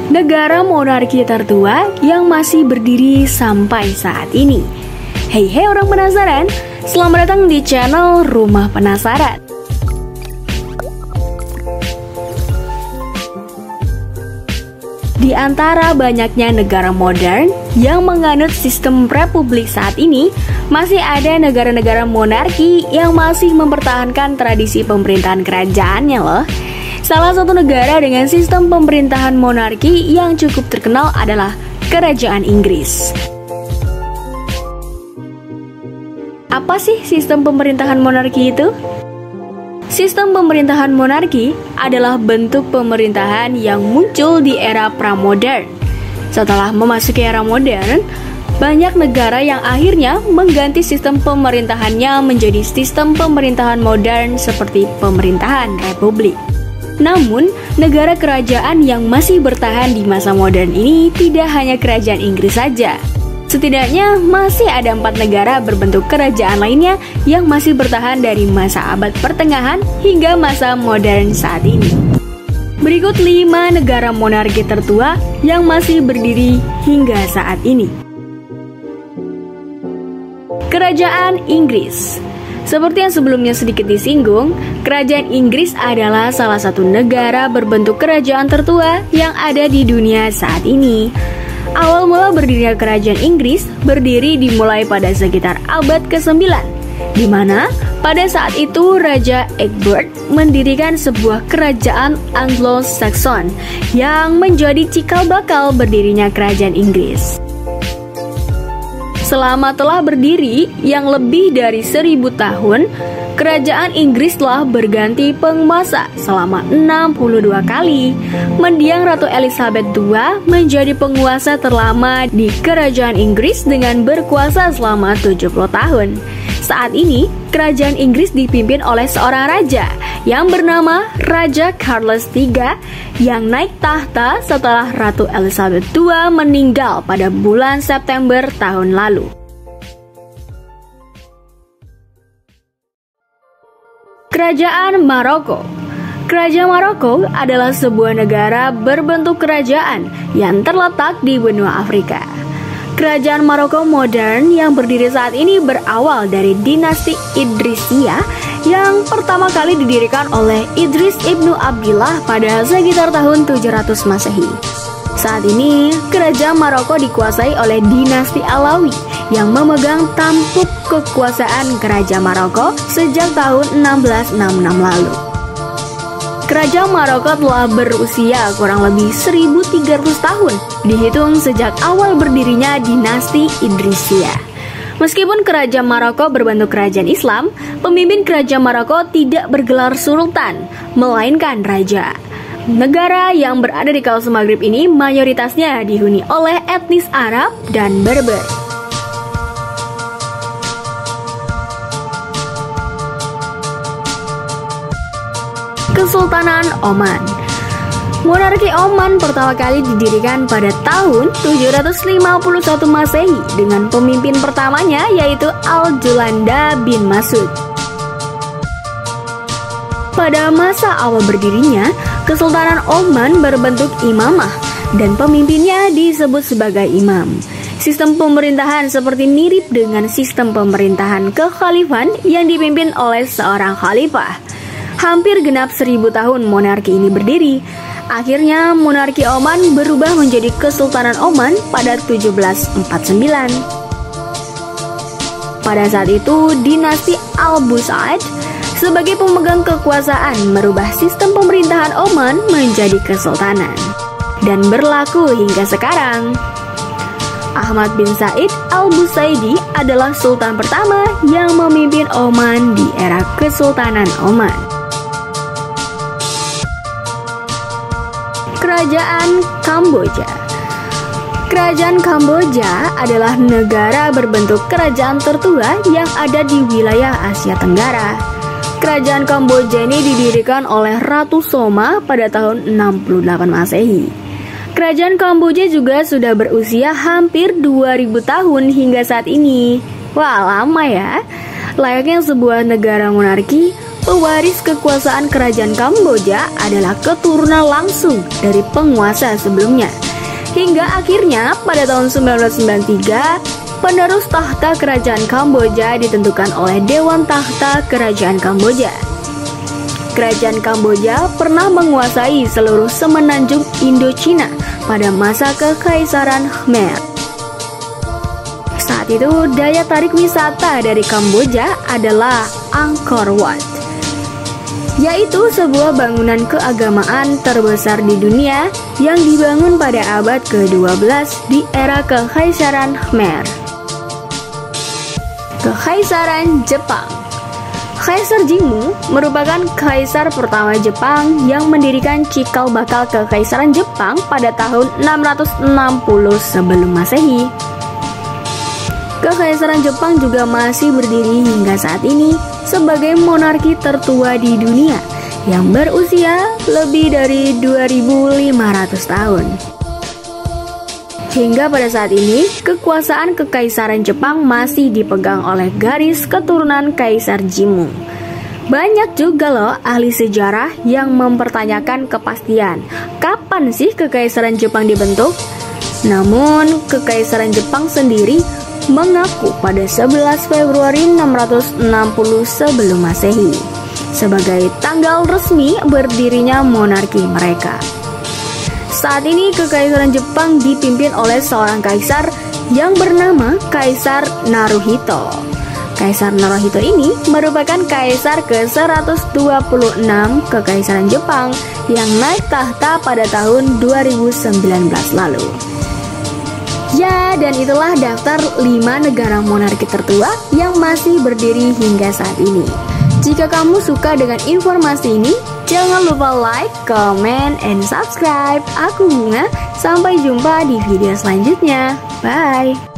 Negara monarki tertua yang masih berdiri sampai saat ini. Hey orang penasaran, selamat datang di channel Rumah Penasaran. Di antara banyaknya negara modern yang menganut sistem republik saat ini, masih ada negara-negara monarki yang masih mempertahankan tradisi pemerintahan kerajaannya loh. Salah satu negara dengan sistem pemerintahan monarki yang cukup terkenal adalah Kerajaan Inggris. Apa sih sistem pemerintahan monarki itu? Sistem pemerintahan monarki adalah bentuk pemerintahan yang muncul di era pramodern. Setelah memasuki era modern, banyak negara yang akhirnya mengganti sistem pemerintahannya menjadi sistem pemerintahan modern seperti pemerintahan republik. Namun, negara kerajaan yang masih bertahan di masa modern ini tidak hanya Kerajaan Inggris saja. Setidaknya masih ada 4 negara berbentuk kerajaan lainnya yang masih bertahan dari masa abad pertengahan hingga masa modern saat ini. Berikut 5 negara monarki tertua yang masih berdiri hingga saat ini. Kerajaan Inggris. Seperti yang sebelumnya sedikit disinggung, Kerajaan Inggris adalah salah satu negara berbentuk kerajaan tertua yang ada di dunia saat ini. Awal mula berdirinya Kerajaan Inggris berdiri dimulai pada sekitar abad ke-9, di mana pada saat itu Raja Egbert mendirikan sebuah kerajaan Anglo-Saxon yang menjadi cikal bakal berdirinya Kerajaan Inggris. Selama telah berdiri yang lebih dari 1000 tahun, Kerajaan Inggris telah berganti penguasa selama 62 kali. Mendiang Ratu Elizabeth II menjadi penguasa terlama di Kerajaan Inggris dengan berkuasa selama 70 tahun. Saat ini, Kerajaan Inggris dipimpin oleh seorang raja yang bernama Raja Charles III yang naik tahta setelah Ratu Elizabeth II meninggal pada bulan September tahun lalu. Kerajaan Maroko. Kerajaan Maroko adalah sebuah negara berbentuk kerajaan yang terletak di benua Afrika. Kerajaan Maroko modern yang berdiri saat ini berawal dari dinasti Idrisiyah yang pertama kali didirikan oleh Idris ibnu Abdillah pada sekitar tahun 700 Masehi. Saat ini, Kerajaan Maroko dikuasai oleh dinasti Alawi yang memegang tampuk kekuasaan Kerajaan Maroko sejak tahun 1666 lalu. Kerajaan Maroko telah berusia kurang lebih 1300 tahun, dihitung sejak awal berdirinya dinasti Idrisiyah. Meskipun Kerajaan Maroko berbentuk kerajaan Islam, pemimpin Kerajaan Maroko tidak bergelar sultan, melainkan raja. Negara yang berada di kawasan Maghrib ini mayoritasnya dihuni oleh etnis Arab dan Berber. Kesultanan Oman. Monarki Oman pertama kali didirikan pada tahun 751 Masehi dengan pemimpin pertamanya yaitu Al-Julanda bin Masud. Pada masa awal berdirinya, Kesultanan Oman berbentuk imamah dan pemimpinnya disebut sebagai imam. Sistem pemerintahan seperti mirip dengan sistem pemerintahan kekhalifahan yang dipimpin oleh seorang khalifah. Hampir genap 1000 tahun monarki ini berdiri. Akhirnya monarki Oman berubah menjadi Kesultanan Oman pada 1749. Pada saat itu, dinasti Al-Busaid sebagai pemegang kekuasaan merubah sistem pemerintahan Oman menjadi kesultanan dan berlaku hingga sekarang. Ahmad bin Said Al-Busaidi adalah sultan pertama yang memimpin Oman di era Kesultanan Oman. Kerajaan Kamboja. Kerajaan Kamboja adalah negara berbentuk kerajaan tertua yang ada di wilayah Asia Tenggara. Kerajaan Kamboja ini didirikan oleh Ratu Soma pada tahun 68 Masehi. Kerajaan Kamboja juga sudah berusia hampir 2000 tahun hingga saat ini. Wah, lama ya. Layaknya sebuah negara monarki, pewaris kekuasaan kerajaan Kamboja adalah keturunan langsung dari penguasa sebelumnya. Hingga akhirnya pada tahun 1993, penerus tahta kerajaan Kamboja ditentukan oleh Dewan Tahta Kerajaan Kamboja. Kerajaan Kamboja pernah menguasai seluruh semenanjung Indochina pada masa Kekaisaran Khmer. Saat itu, daya tarik wisata dari Kamboja adalah Angkor Wat, yaitu sebuah bangunan keagamaan terbesar di dunia yang dibangun pada abad ke-12 di era Kekaisaran Khmer. Kekaisaran Jepang. Kaisar Jingmu merupakan kaisar pertama Jepang yang mendirikan cikal bakal Kekaisaran Jepang pada tahun 660 sebelum Masehi. Kekaisaran Jepang juga masih berdiri hingga saat ini sebagai monarki tertua di dunia yang berusia lebih dari 2500 tahun. Hingga pada saat ini, kekuasaan Kekaisaran Jepang masih dipegang oleh garis keturunan Kaisar Jingmu. Banyak juga loh ahli sejarah yang mempertanyakan kepastian kapan sih Kekaisaran Jepang dibentuk. Namun, Kekaisaran Jepang sendiri mengaku pada 11 Februari 660 sebelum Masehi sebagai tanggal resmi berdirinya monarki mereka. Saat ini Kekaisaran Jepang dipimpin oleh seorang kaisar yang bernama Kaisar Naruhito. Kaisar Naruhito ini merupakan kaisar ke-126 Kekaisaran Jepang yang naik tahta pada tahun 2019 lalu. Ya, dan itulah daftar 5 negara monarki tertua yang masih berdiri hingga saat ini. Jika kamu suka dengan informasi ini, jangan lupa like, comment, and subscribe. Aku Bunga, sampai jumpa di video selanjutnya. Bye!